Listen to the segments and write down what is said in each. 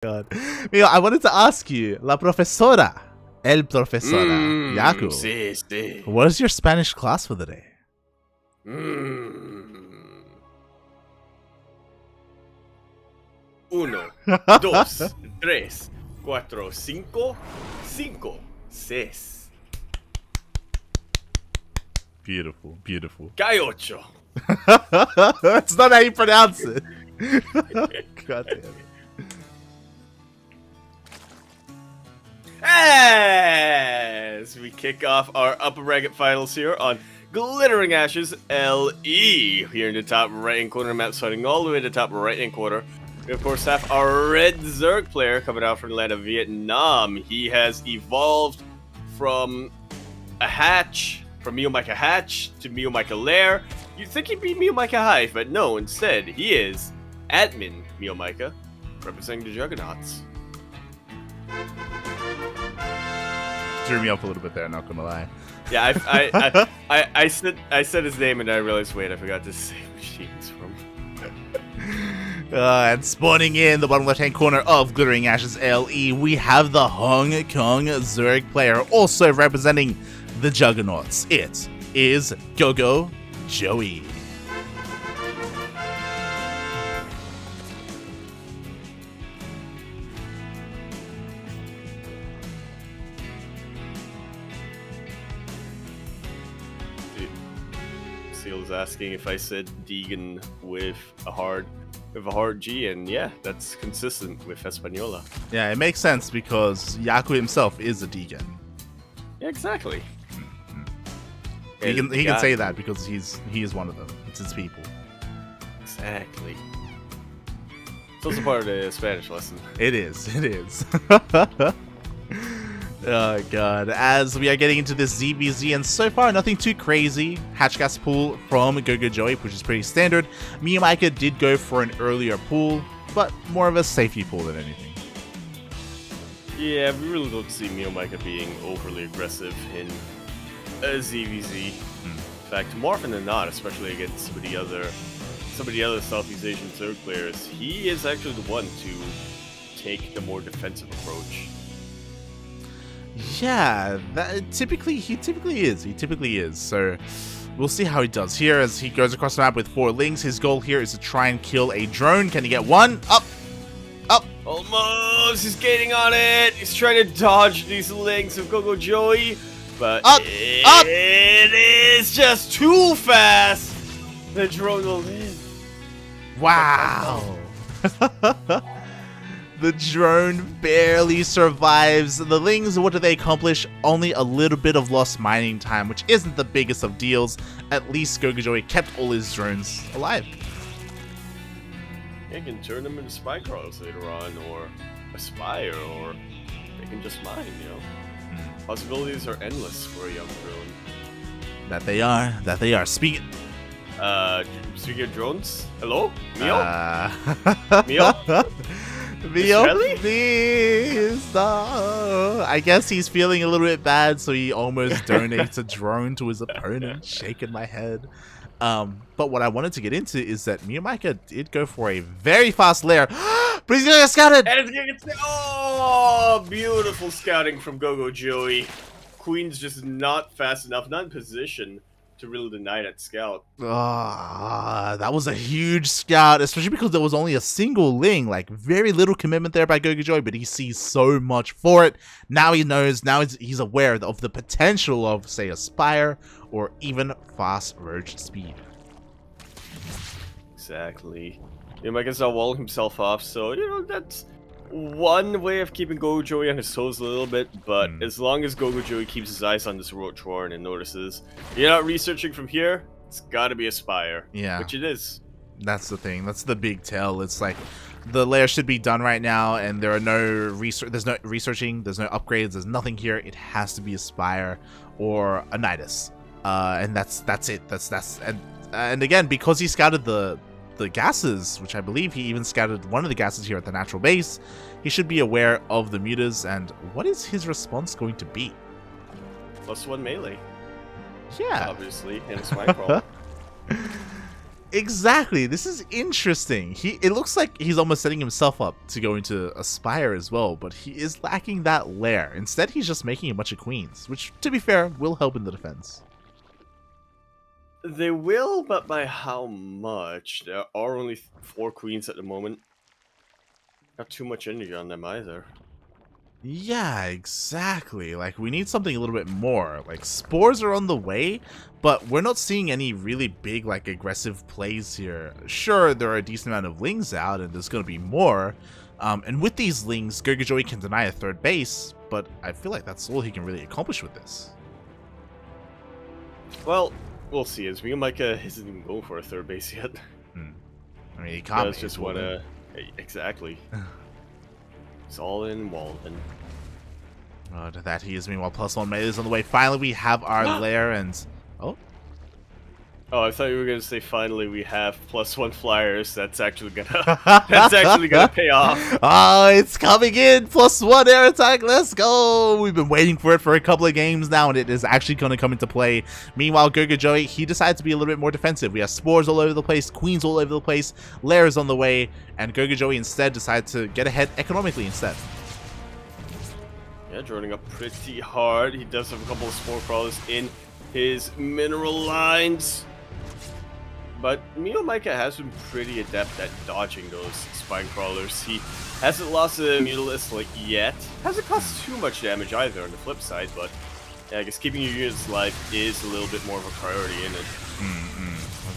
God. Mio, I wanted to ask you, la profesora, el profesora, Yaku. Sí, sí. What is your Spanish class for the day? Uno, dos, tres, cuatro, cinco, seis. Beautiful, beautiful. Cayocho. That's not how you pronounce it. God damn it. As we kick off our upper bracket finals here on Glittering Ashes LE. Here in the top right-hand corner, map starting all the way to the top right-hand corner. We of course have our red Zerg player coming out from the land of Vietnam. He has evolved from a hatch, from MeomaikA hatch to MeomaikA lair. You'd think he'd be MeomaikA hive, but no, instead he is admin MeomaikA, representing the Juggernauts. Threw me up a little bit there, not gonna lie. Yeah, I said his name and I realized, wait, I forgot to say where she's from. And spawning in the bottom left-hand corner of Glittering Ashes LE, we have the Hong Kong Zerg player, also representing the Juggernauts. It is GogojOey. Seal's asking if I said Deegan with a hard G, and yeah, that's consistent with Española. Yeah, it makes sense because Yaku himself is a Deegan. Yeah, exactly. He can say that because he is one of them. It's his people. Exactly. It's also part of the Spanish lesson. It is. It is. Oh god, as we are getting into this ZvZ, and so far nothing too crazy. Hatch gas pool from GogojOey, which is pretty standard. MeomaikA did go for an earlier pool, but more of a safety pool than anything. Yeah, we really don't see MeomaikA being overly aggressive in a ZvZ. In fact, more often than not, especially against some of the other Southeast Asian Zerg players, he is actually the one to take the more defensive approach. Yeah, he typically is. So we'll see how he does here as he goes across the map with 4 lings. His goal here is to try and kill a drone. Can he get one? Up. Almost. He's gaining on it. He's trying to dodge these lings of GogojOey, but it is just too fast. The drone will win. Wow. The drone barely survives. The lings, what do they accomplish? Only a little bit of lost mining time, which isn't the biggest of deals. At least GogojOey kept all his drones alive. You can turn them into spy crawlers later on, or a spire, or they can just mine, you know? Possibilities are endless for a young drone. That they are. Speaking of drones, hello? Mio? Mio? Really? Please, no. I guess he's feeling a little bit bad, so he almost donates a drone to his opponent. Shaking my head. But what I wanted to get into is that MeomaikA did go for a very fast lair. But he's gonna get scouted! And it's gonna get oh, beautiful scouting from GogojOey. Queen's just not fast enough, not in position to really deny that scout. That was a huge scout, especially because there was only a single ling. Like, very little commitment there by GogojOey, but he sees so much for it. Now he knows, now he's aware of the potential of, say, a spire or even fast roach speed. Exactly. MeomaikA's now walling himself off, so, you know, that's one way of keeping GogojOey on his toes a little bit, but as long as GogojOey keeps his eyes on this roach warren and notices you're not researching from here, it's gotta be a spire. Yeah. Which it is. That's the thing. That's the big tell. It's like the lair should be done right now, and there's no researching, there's no upgrades, there's nothing here. It has to be a spire or a nidus. And that's it. And again, because he scouted the gases, which I believe he even scouted one of the gases here at the natural base, he should be aware of the mutas. And what is his response going to be? +1 melee. Yeah. Obviously, in a spy crawl. Exactly. This is interesting. It looks like he's almost setting himself up to go into Aspire as well, but he is lacking that lair. Instead, he's just making a bunch of queens, which, to be fair, will help in the defense. They will, but by how much? There are only 4 queens at the moment. Not too much energy on them either. Yeah, exactly. Like, we need something a little bit more. Like, spores are on the way, but we're not seeing any really big, like, aggressive plays here. Sure, there are a decent amount of lings out, and there's going to be more. And with these lings, GogojOey can deny a third base, but I feel like that's all he can really accomplish with this. Well, we'll see, as MeomaikA isn't even going for a third base yet. I mean, he can't. That's just what exactly. It's all in Walden. That he is. Meanwhile, +1 melee is on the way. Finally, we have our lair, and Oh, I thought you were gonna say finally we have +1 flyers. That's actually gonna pay off. Oh, it's coming in. +1 air attack. Let's go. We've been waiting for it for a couple of games now, and it is actually going to come into play. Meanwhile, GogojOey, he decides to be a little bit more defensive. We have spores all over the place, queens all over the place, lairs on the way, and GogojOey instead decides to get ahead economically instead. Yeah, droning up pretty hard. He does have a couple of spore crawlers in his mineral lines. But MeomaikA has been pretty adept at dodging those spine crawlers. He hasn't lost a Mutalisk like yet. Hasn't caused too much damage either on the flip side, but yeah, I guess keeping your units alive is a little bit more of a priority in it.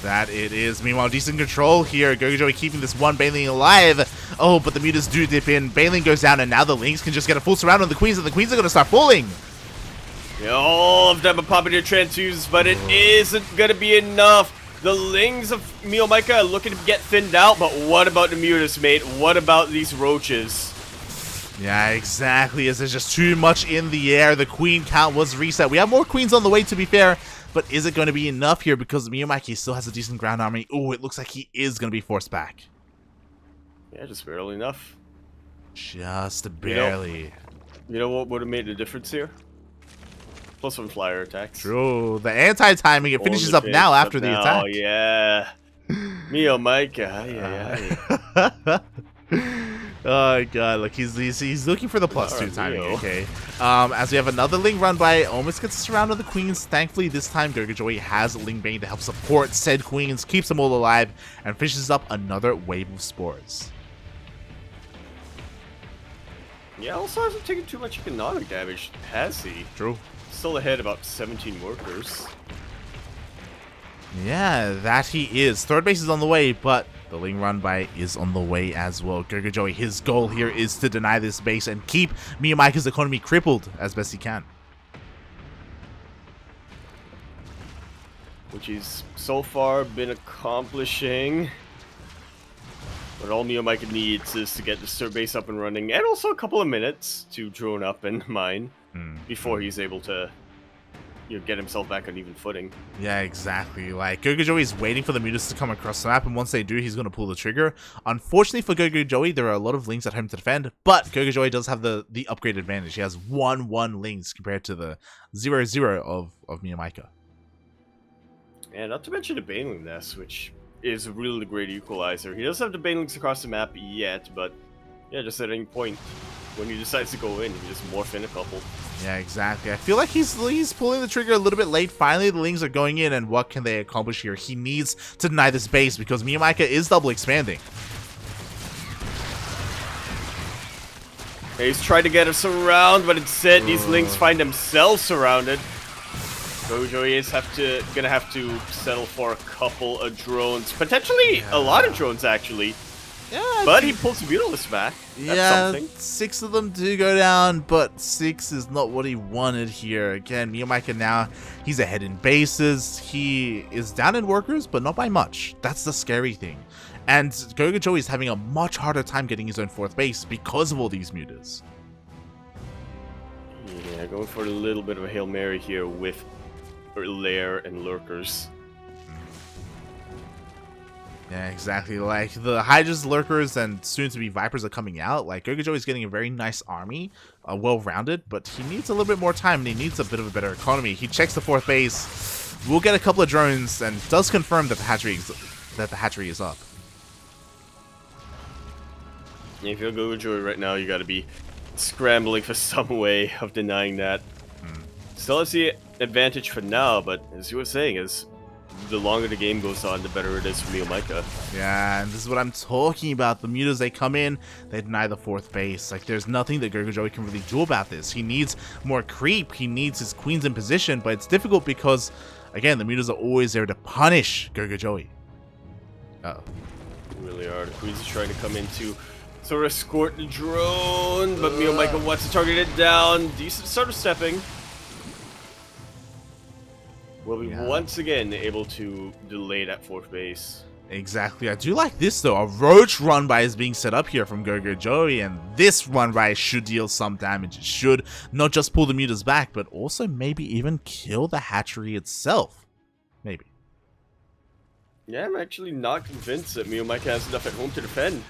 That it is. Meanwhile, decent control here. GogojOey keeping this one Baneling alive. Oh, but the mutas do dip in. Baneling goes down, and now the Lings can just get a full surround on the queens, and the queens are going to start falling. Yeah, all of them are popping their transfuses, but it isn't going to be enough. The Lings of MeomaikA are looking to get thinned out, but what about the mutas, mate? What about these roaches? Yeah, exactly. As there's just too much in the air. The queen count was reset. We have more queens on the way, to be fair. But is it going to be enough here? Because MeomaikA still has a decent ground army. Oh, it looks like he is going to be forced back. Yeah, just barely enough. Just barely. You know what would have made the difference here? +1 flyer attacks. True. The anti-timing, it finishes up now after the attack. Oh, yeah. MeomaikA. Oh god, look, he's looking for the +2 timing, okay. As we have another Ling run by, almost gets surrounded the queens. Thankfully, this time GogojOey has Ling Bane to help support said queens, keeps them all alive, and finishes up another wave of spores. Yeah, also hasn't taken too much economic damage, has he? True. Still ahead about 17 workers. Yeah, that he is. Third base is on the way, but the Ling run by is on the way as well. GogojOey, his goal here is to deny this base and keep MeomaikA's economy crippled as best he can. Which he's so far been accomplishing. But all MeomaikA needs is to get the third base up and running, and also a couple of minutes to drone up and mine before he's able to, you know, get himself back on even footing. Yeah, exactly. Like, GogojOey is waiting for the mutas to come across the map, and once they do, he's going to pull the trigger. Unfortunately for GogojOey, there are a lot of Lings at home to defend, but GogojOey does have the upgrade advantage. He has 1/1 Lings compared to the 0/0 of MeomaikA. And not to mention the Baneling Nest, which is a really great equalizer. He doesn't have the Banelings across the map yet, but yeah, just at any point when he decides to go in, he just morph in a couple. Yeah, exactly. I feel like he's pulling the trigger a little bit late. Finally, the Lings are going in, and what can they accomplish here? He needs to deny this base because MeomaikA is double expanding. He's trying to get us around, but instead these Lings find themselves surrounded. GogojOey is gonna have to settle for a couple of drones, potentially a lot of drones actually. Yeah, but he pulls Mutalisk back. That's something. 6 of them do go down, but 6 is not what he wanted here. Again, MeomaikA now, he's ahead in bases. He is down in workers, but not by much. That's the scary thing. And GogojOey is having a much harder time getting his own 4th base because of all these mutas. Yeah, going for a little bit of a Hail Mary here with lair and lurkers. Yeah, exactly. Like, the Hydra's, lurkers, and soon-to-be Vipers are coming out. Like, GogojOey is getting a very nice army, well-rounded, but he needs a little bit more time, and he needs a bit of a better economy. He checks the 4th base, will get a couple of drones, and does confirm that the hatchery that the hatchery is up. If you're GogojOey right now, you gotta be scrambling for some way of denying that. Still has the advantage for now, but as you were saying, as the longer the game goes on, the better it is for MeomaikA. Yeah, and this is what I'm talking about. The mutas, they come in, they deny the 4th base. Like, there's nothing that GogojOey can really do about this. He needs more creep, he needs his queens in position, but it's difficult because, again, the mutas are always there to punish GogojOey. Uh-oh. Really are. The queens are trying to come in to sort of escort the drone, but MeomaikA wants to target it down. Decent sort of stepping. Will be once again able to delay that 4th base. Exactly. I do like this, though. A roach run by is being set up here from GogojOey, and this run by should deal some damage. It should not just pull the mutas back, but also maybe even kill the hatchery itself. Maybe. Yeah, I'm actually not convinced that MeomaikA has enough at home to defend.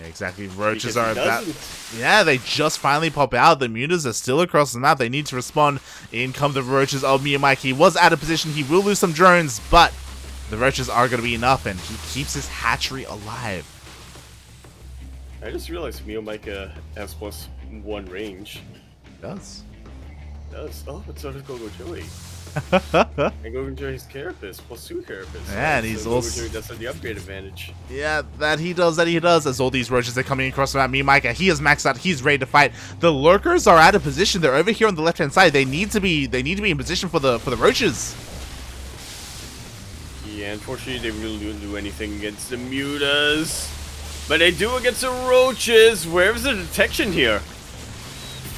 Exactly, roaches Because are he about. doesn't. Yeah, they just finally pop out. The mutas are still across the map. They need to respond. In come the roaches. Oh, MeomaikA, he was out of position. He will lose some drones, but the roaches are going to be enough, and he keeps his hatchery alive. I just realized MeomaikA has +1 range. It does. It does. Oh, but so does GogojOey. And GogojOey's Carapace, +2 Carapace. Yeah, and he's also... GogojOey does have the upgrade advantage. Yeah, that he does, as all these roaches are coming across the map. MeomaikA, he is maxed out, he's ready to fight. The lurkers are out of position, they're over here on the left-hand side. They need to be in position for the roaches. Yeah, unfortunately they really don't do anything against the mutas. But they do against the roaches. Where's the detection here?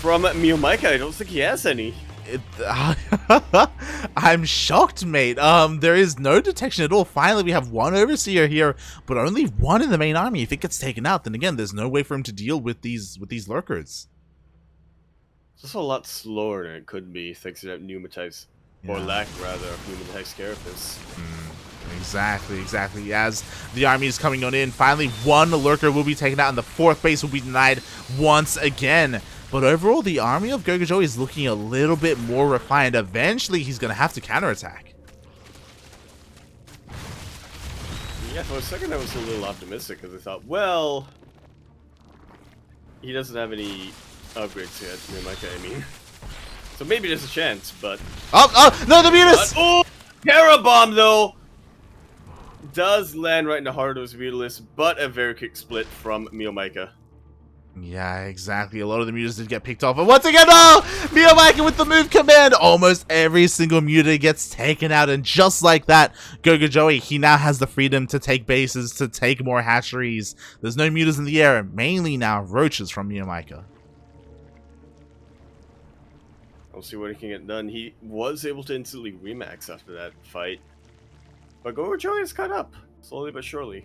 From MeomaikA, I don't think he has any. I'm shocked, mate. There is no detection at all. Finally, we have one overseer here, but only one in the main army. If it gets taken out, then again, there's no way for him to deal with these lurkers. It's also a lot slower than it could be, thanks to that pneumatized, or lack rather, of pneumatized Carapace. Exactly. As the army is coming on in, finally one lurker will be taken out, and the 4th base will be denied once again. But overall, the army of GogojOey is looking a little bit more refined. Eventually, he's going to have to counterattack. Yeah, for a second I was a little optimistic, because I thought, well, he doesn't have any upgrades yet, MeomaikA, I mean. So maybe there's a chance, but... Oh, no, the mutas! Oh, Terabomb, though! Does land right in the heart of his Mutalist, but a very quick split from MeomaikA. Yeah, exactly. A lot of the mutas did get picked off. And once again, oh! MeomaikA with the move command! Almost every single muta gets taken out. And just like that, GogojOey, he now has the freedom to take bases, to take more hatcheries. There's no mutas in the air. Mainly now roaches from MeomaikA. We'll see what he can get done. He was able to instantly remax after that fight. But GogojOey is caught up, slowly but surely.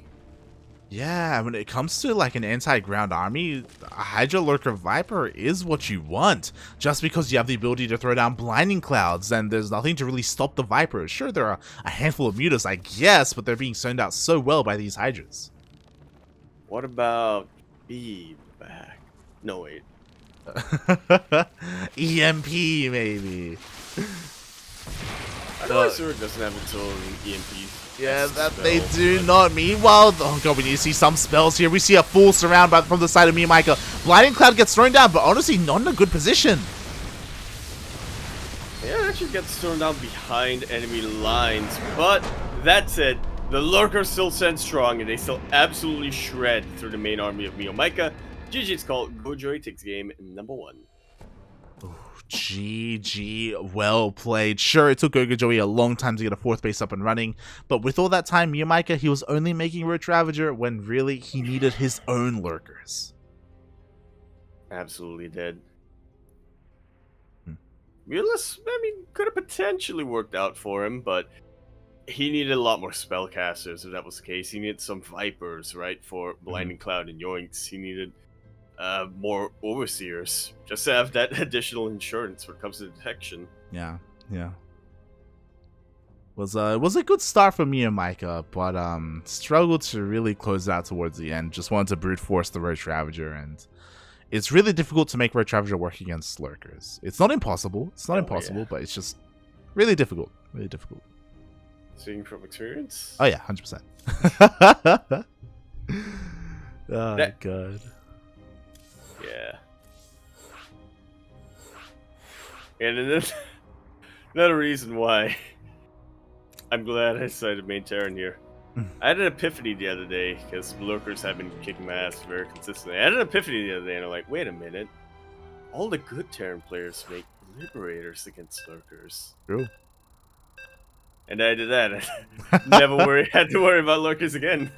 Yeah, when it comes to like an anti-ground army, a Hydra Lurker Viper is what you want. Just because you have the ability to throw down blinding clouds and there's nothing to really stop the Viper. Sure, there are a handful of mutas, I guess, but they're being zoned out so well by these Hydras. What about back? No, wait. EMP, maybe. I know Azure doesn't have its own EMP. Yeah, that they do not. Meanwhile, oh god, we need to see some spells here. We see a full surround from the side of MeomaikA. Blinding Cloud gets thrown down, but honestly, not in a good position. Yeah, it actually gets thrown down behind enemy lines, but that said, the lurkers still stand strong, and they still absolutely shred through the main army of MeomaikA. GG's called. GogojOey takes game number 1. GG, well played. Sure, it took GogojOey a long time to get a 4th base up and running, but with all that time, MeomaikA, he was only making Roach Ravager when really he needed his own lurkers. Absolutely did. Mutalist, I mean, could have potentially worked out for him, but he needed a lot more spellcasters if that was the case. He needed some Vipers, right, for Blinding Cloud and Yoinks. He needed more Overseers, just to have that additional insurance when it comes to detection. Yeah. Was a good start for MeomaikA, but struggled to really close out towards the end. Just wanted to brute force the Roach Ravager, and it's really difficult to make Roach Ravager work against lurkers. It's not impossible. It's not impossible, but it's just really difficult. Really difficult. Speaking from experience. Oh yeah, 100%. Oh god. Yeah. And then another reason why I'm glad I decided main Terran here. I had an epiphany the other day because lurkers have been kicking my ass very consistently. I had an epiphany the other day and I'm like, wait a minute. All the good Terran players make liberators against lurkers. True. And I did that. Never had to worry about lurkers again.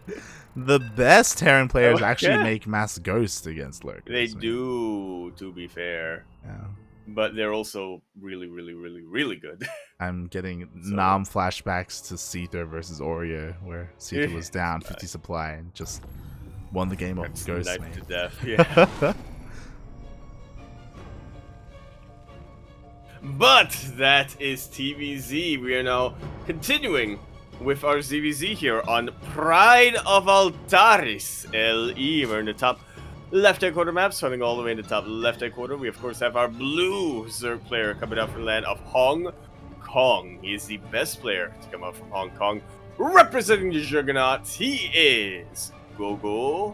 The best Terran players actually yeah. make mass ghost against lurkers. They do, to be fair. Yeah. But they're also really, really, really, really good. I'm getting Nam flashbacks to Seether versus Oreo, where Seether was down 50 supply and just won the game off Ghost. To death. Yeah. But that is TVZ. We are now continuing with our ZvZ here on Pride of Altaris LE. We're in the top left-hand corner map, starting all the way in the top left-hand corner. We, of course, have our blue Zerg player coming out from the land of Hong Kong. He is the best player to come out from Hong Kong. Representing the Juggernauts, he is GogojOey.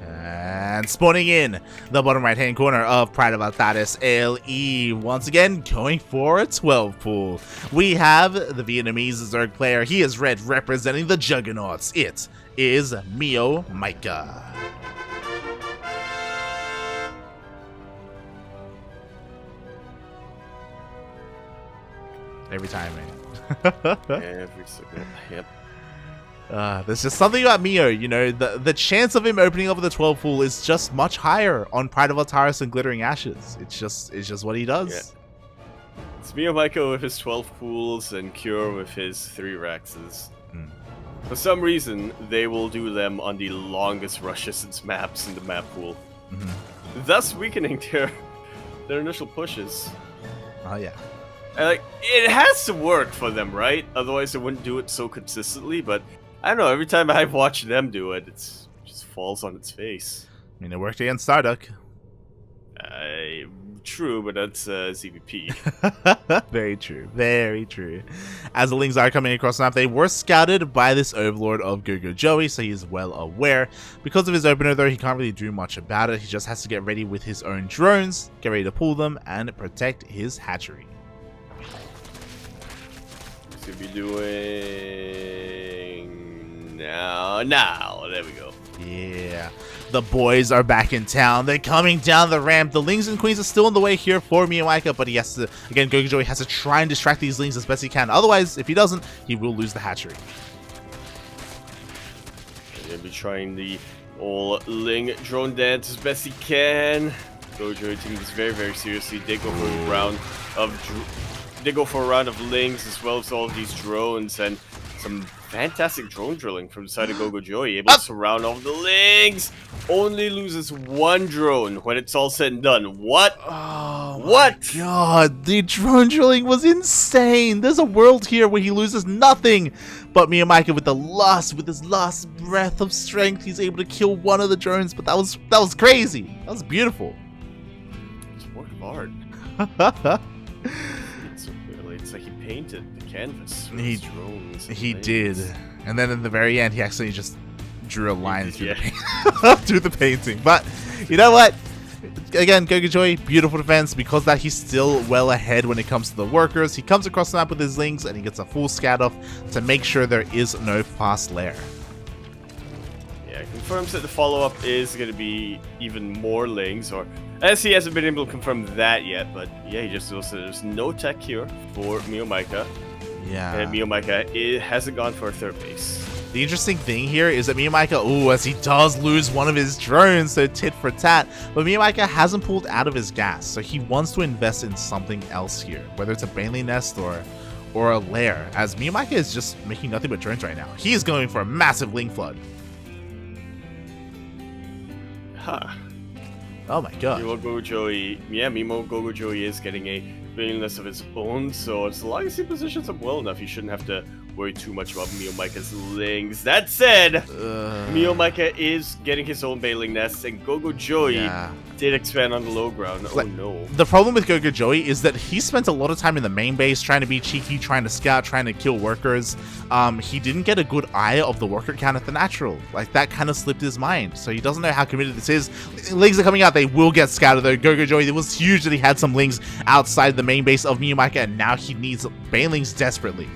And spawning in the bottom right-hand corner of Pride of Altaris LE, once again going for a 12 pool. We have the Vietnamese Zerg player. He is red, representing the Juggernauts. It is MeomaikA. Every time, man. Every single, yep. There's just something about Mio, you know, the chance of him opening up the 12 pool is just much higher on Pride of Altaris and Glittering Ashes. It's just what he does. Yeah. It's MeomaikA with his 12 pools and Cure with his 3 Rexes. For some reason, they will do them on the longest rushes maps in the map pool, thus weakening their initial pushes. Oh yeah. Like, it has to work for them, right? Otherwise, they wouldn't do it so consistently. But I don't know. Every time I've watched them do it, it just falls on its face. I mean, it worked against Starduck. True, but that's ZVP. Very true. Very true. As the Lings are coming across the map, they were scouted by this Overlord of GogojOey, so he's well aware. Because of his opener, though, he can't really do much about it. He just has to get ready with his own drones, get ready to pull them, and protect his hatchery. He's gonna be doing now. There we go. Yeah, the boys are back in town. They're coming down the ramp. The Lings and Queens are still on the way here for MeomaikA, but he has to, again, GogojOey has to try and distract these Lings as best he can. Otherwise, if he doesn't, he will lose the hatchery. He's gonna be trying the old Ling drone dance as best he can. GogojOey taking this very, very seriously. They go for a round of Lings as well as all of these drones, and some fantastic drone drilling from the side of GogojOey, able to surround all of the Lings. Only loses 1 drone when it's all said and done. What? Oh what? My God, the drone drilling was insane. There's a world here where he loses nothing, but MeomaikA with his last breath of strength, he's able to kill one of the drones. But that was crazy. That was beautiful. It's a work of art. It's like he painted the canvas with his drones. He did. And then in the very end, he actually just drew a line through, through the painting. But you know what? Again, GogojOey, beautiful defense. Because that he's still well ahead when it comes to the workers. He comes across the map with his Lings and he gets a full scout off to make sure there is no fast lair. Yeah, confirms that the follow-up is going to be even more Lings, or as he hasn't been able to confirm that yet, but yeah, he just knows that there's no tech here for MeomaikA. Yeah. And MeomaikA hasn't gone for a 3rd base. The interesting thing here is that MeomaikA, as he does lose one of his drones, so tit for tat, but MeomaikA hasn't pulled out of his gas, so he wants to invest in something else here, whether it's a Bailey nest or a lair, as MeomaikA is just making nothing but drones right now. He is going for a massive Ling flood. Huh. Oh my God. MeomaikA is getting a Bailey nest of his own, so as long as he positions him well enough, he shouldn't have to worry too much about MeomaikA's Lings. That said, MeomaikA is getting his own bailing nest, and GogojOey did expand on the low ground. Oh no. The problem with GogojOey is that he spent a lot of time in the main base trying to be cheeky, trying to scout, trying to kill workers. He didn't get a good eye of the worker count at the natural. Like, that kind of slipped his mind. So he doesn't know how committed this is. Lings are coming out. They will get scouted though. GogojOey, it was huge that he had some Lings outside the main base of MeomaikA, and now he needs bailings desperately.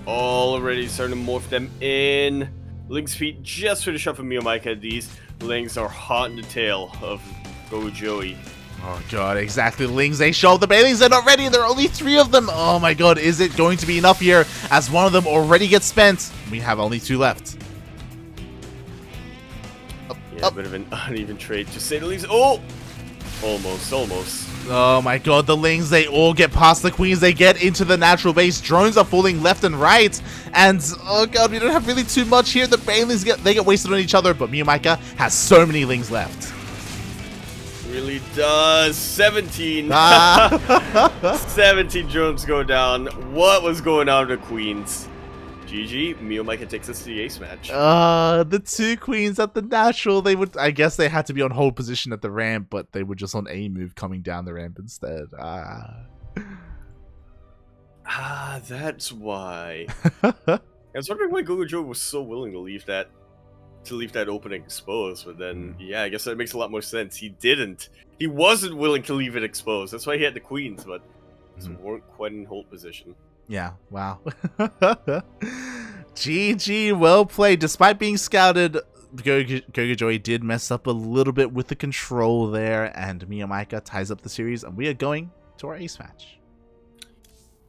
Already starting to morph them in. Ling's feet just finished up for MeomaikA. These Lings are hot in the tail of GogojOey. Oh god, exactly. Lings, they show the bailings. They're not ready. There are only 3 of them. Oh my god, is it going to be enough here as one of them already gets spent? We have only 2 left. A bit of an uneven trade to say the least. Oh! Almost. Oh my god, the Lings, they all get past the queens. They get into the natural base. Drones are falling left and right. And, oh god, we don't have really too much here. The bailings, they get wasted on each other. But MeomaikA has so many Lings left. Really does. 17. 17 drones go down. What was going on with the queens? GG, MeomaikA takes us to the ace match. The 2 queens at the natural, I guess they had to be on hold position at the ramp, but they were just on A move coming down the ramp instead. That's why. I was wondering why GogojOey was so willing to leave that opening exposed, but then, yeah, I guess that makes a lot more sense. He didn't. He wasn't willing to leave it exposed. That's why he had the queens, but weren't quite in hold position. Yeah, wow. GG, well played. Despite being scouted, GogojOey did mess up a little bit with the control there, and MeomaikA ties up the series, and we are going to our ace match.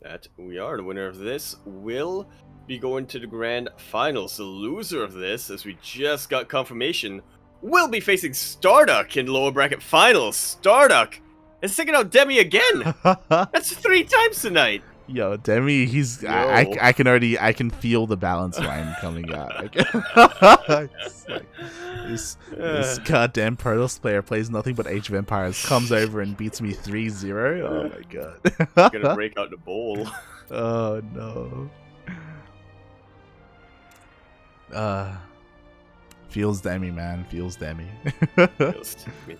That we are. The winner of this will be going to the grand finals. The loser of this, as we just got confirmation, will be facing Starduck in lower bracket finals. Starduck is taking out Demi again. That's 3 times tonight. Yo, Demi, he's I can feel the balance line coming out. This goddamn Protoss player plays nothing but Age of Empires, comes over and beats me 3-0. Oh my god. Gonna break out the bowl. Oh no. Feels Demi, man. Feels Demi. Feels Demi.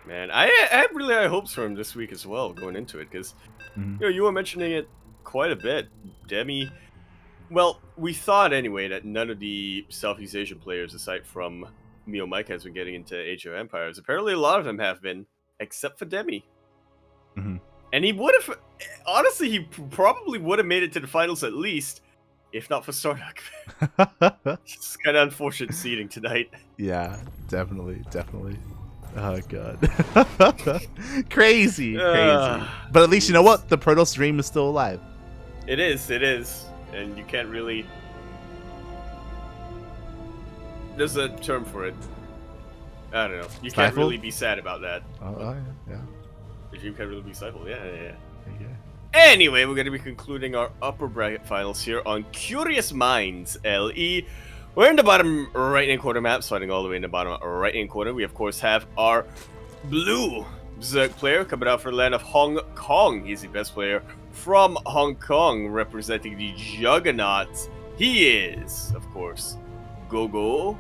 Man, I have really high hopes for him this week as well, going into it, because you were mentioning it quite a bit. Demi, well, we thought anyway that none of the Southeast Asian players, aside from MeomaikA, has been getting into Age of Empires. Apparently, a lot of them have been, except for Demi. And he would have, honestly, he probably would have made it to the finals at least, if not for Starduck. It's kind of unfortunate seeding tonight. Yeah, definitely. Oh god. Crazy. But at least you know what? The Protoss dream is still alive. It is. And you can't really... There's a term for it. I don't know. You can't really be sad about that. Oh yeah. The dream can't really be stifled. Yeah. Okay. Anyway, we're going to be concluding our upper bracket finals here on Curious Minds LE. We're in the bottom right-hand corner map, starting all the way in the bottom right-hand corner. We, of course, have our blue Zerg player coming out for the land of Hong Kong. He's the best player from Hong Kong, representing the Juggernauts. He is, of course, GogojOey.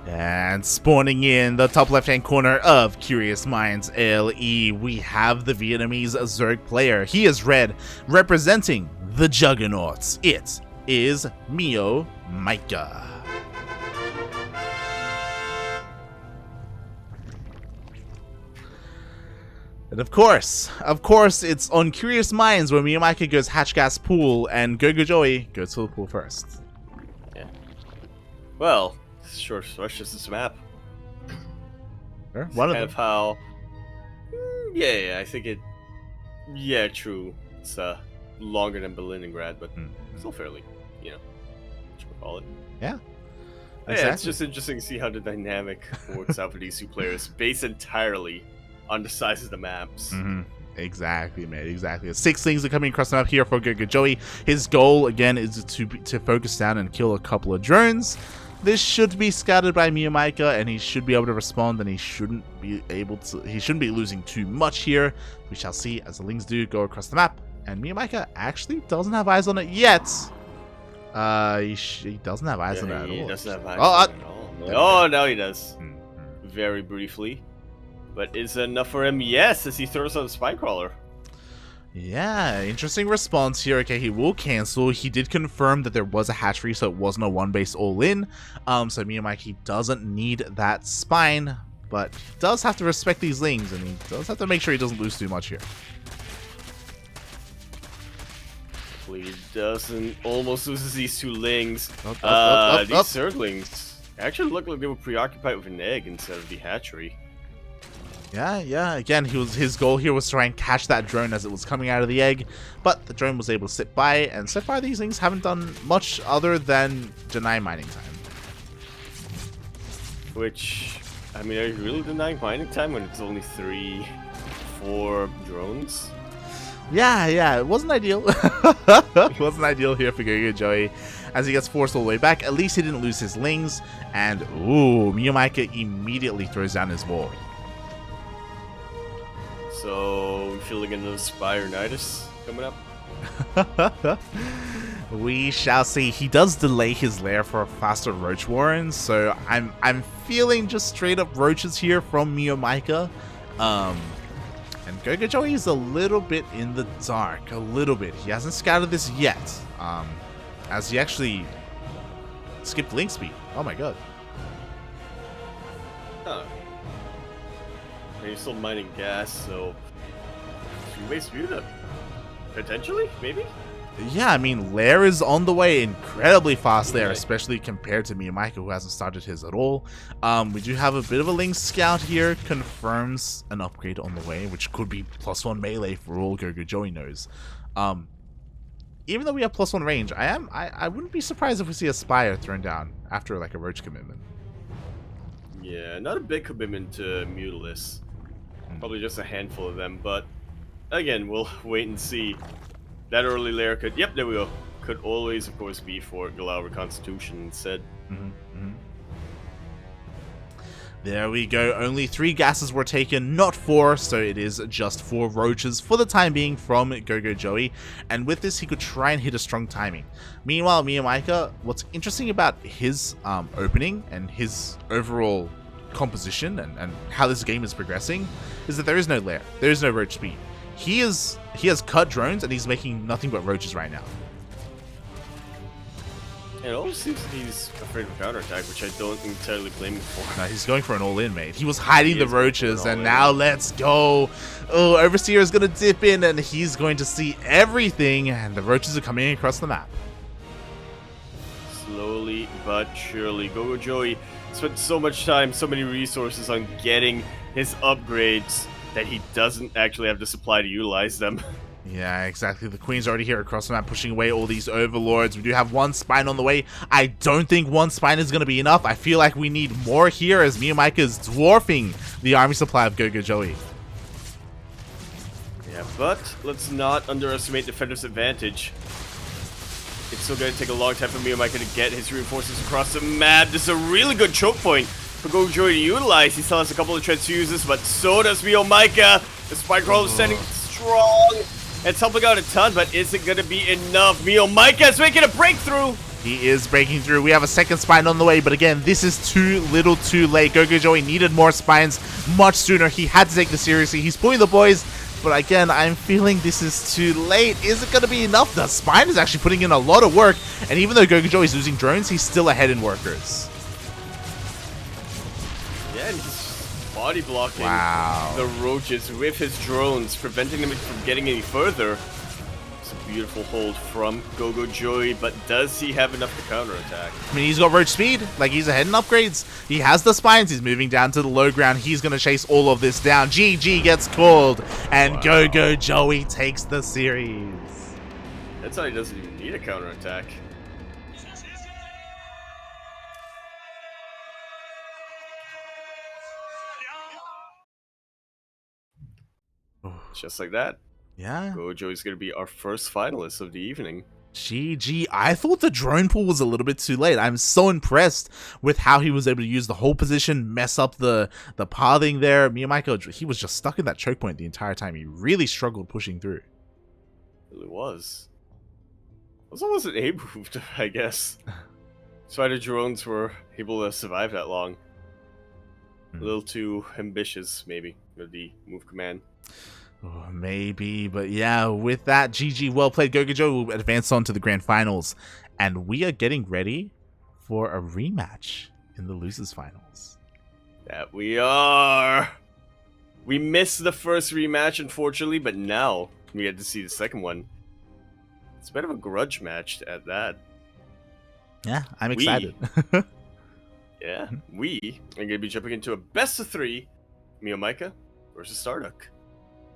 And spawning in the top left-hand corner of Curious Minds LE, we have the Vietnamese Zerg player. He is red, representing the Juggernauts. It is MeomaikA. And of course, it's on Curious Minds where MeomaikA goes hatch gas pool and GogojOey goes to the pool first. Yeah. Well, sure, Rush is this map. Sure, one kind of how. Yeah, I think it. Yeah, true. It's longer than Berlingrad, but still fairly, what you call it. Yeah. Exactly. Yeah, it's just interesting to see how the dynamic works out for these 2 players, based entirely on the size of the maps. Exactly, man. Exactly. 6 things are coming across the map here for GogojOey. His goal, again, is to focus down and kill a couple of drones. This should be scouted by MeomaikA, and he should be able to respond, and he shouldn't be losing too much here. We shall see as the Lings do go across the map, and MeomaikA actually doesn't have eyes on it yet. He doesn't have eyes on it at all. He doesn't have eyes on it at all. Oh, now he does. Very briefly. But is it enough for him? Yes, as he throws out a spy crawler. Yeah, interesting response here. Okay, he will cancel. He did confirm that there was a hatchery, so it wasn't a one-base all-in. So MeomaikA doesn't need that spine, but he does have to respect these Lings, and he does have to make sure he doesn't lose too much here. He doesn't almost loses these two Lings. These Zerglings actually look like they were preoccupied with an egg instead of the hatchery. Yeah. Again, his goal here was to try and catch that drone as it was coming out of the egg, but the drone was able to sit by, and so far these things haven't done much other than deny mining time. Which, I mean, are you really denying mining time when it's only 4 drones? Yeah, it wasn't ideal. It wasn't ideal here for GogojOey as he gets forced all the way back. At least he didn't lose his Lings, and ooh, MeomaikA immediately throws down his wall. So, we feeling another Spire-nitis coming up? We shall see. He does delay his lair for a faster Roach Warren, so I'm feeling just straight up roaches here from MeomaikA. And GogojOey is a little bit in the dark, a little bit. He hasn't scouted this yet, as he actually skipped link speed. Oh my god. Huh. He's still mining gas, so he may speed up. Potentially, maybe? Yeah, I mean, Lair is on the way incredibly fast there, especially compared to MeomaikA, who hasn't started his at all. We do have a bit of a Link scout here, confirms an upgrade on the way, which could be +1 melee for all GogojOey knows. Even though we have +1 range, I wouldn't be surprised if we see a Spire thrown down after like a Roach commitment. Yeah, not a big commitment to Mutalisk. Probably just a handful of them, but again, we'll wait and see. That early layer could, yep, there we go. Could always, of course, be for Galauer Constitution instead. There we go. Only 3 gases were taken, not 4, so it is just 4 roaches for the time being from GogojOey. And with this, he could try and hit a strong timing. Meanwhile, MeomaikA, what's interesting about his opening and his overall composition and how this game is progressing is that there is no lair. There is no roach speed. He has cut drones and he's making nothing but roaches right now. It almost seems that he's afraid of counterattack, which I don't entirely blame him for. No, he's going for an all-in, mate. He was hiding the roaches, and now let's go. Oh, Overseer is going to dip in, and he's going to see everything, and the roaches are coming across the map. Slowly but surely. GogojOey spent so much time, so many resources on getting his upgrades that he doesn't actually have the supply to utilize them. Yeah, exactly. The Queen's already here across the map, pushing away all these Overlords. We do have 1 spine on the way. I don't think 1 spine is going to be enough. I feel like we need more here as MeomaikA is dwarfing the army supply of GogojOey. Yeah, but let's not underestimate Defender's advantage. It's still going to take a long time for MeomaikA to get his reinforcements across the map. This is a really good choke point for GogojOey to utilize. He still has a couple of transfuses, but so does MeomaikA. The Spike Crawler is standing strong. It's helping out a ton, but is it going to be enough? MeomaikA is making a breakthrough. He is breaking through. We have a 2nd spine on the way, but again, this is too little too late. GogojOey needed more spines much sooner. He had to take this seriously. He's pulling the boys, but again, I'm feeling this is too late. Is it going to be enough? The spine is actually putting in a lot of work, and even though GogojOey is losing drones, he's still ahead in workers. Yeah, and he's body blocking the roaches with his drones, preventing them from getting any further. It's a beautiful hold from GogojOey, but does he have enough to counterattack? I mean, he's got roach speed, like he's ahead in upgrades. He has the spines, he's moving down to the low ground. He's going to chase all of this down. GG gets called, and GogojOey takes the series. That's how he doesn't even need a counterattack. Just like that. Yeah. GogojOey is going to be our first finalist of the evening. GG. I thought the drone pull was a little bit too late. I'm so impressed with how he was able to use the whole position, mess up the pathing there. MeomaikA, he was just stuck in that choke point the entire time. He really struggled pushing through. It really was. It was almost an A move, I guess. That's why the drones were able to survive that long. A little too ambitious, maybe, with the move command. Oh, maybe, but yeah, with that, GG, well played. GogojOey will advance on to the grand finals, and we are getting ready for a rematch in the losers finals. That we are. We missed the first rematch, unfortunately, but now we get to see the second one. It's a bit of a grudge match at that. Yeah, I'm excited. Yeah, we are going to be jumping into a best of 3 MeomaikA versus Starduck.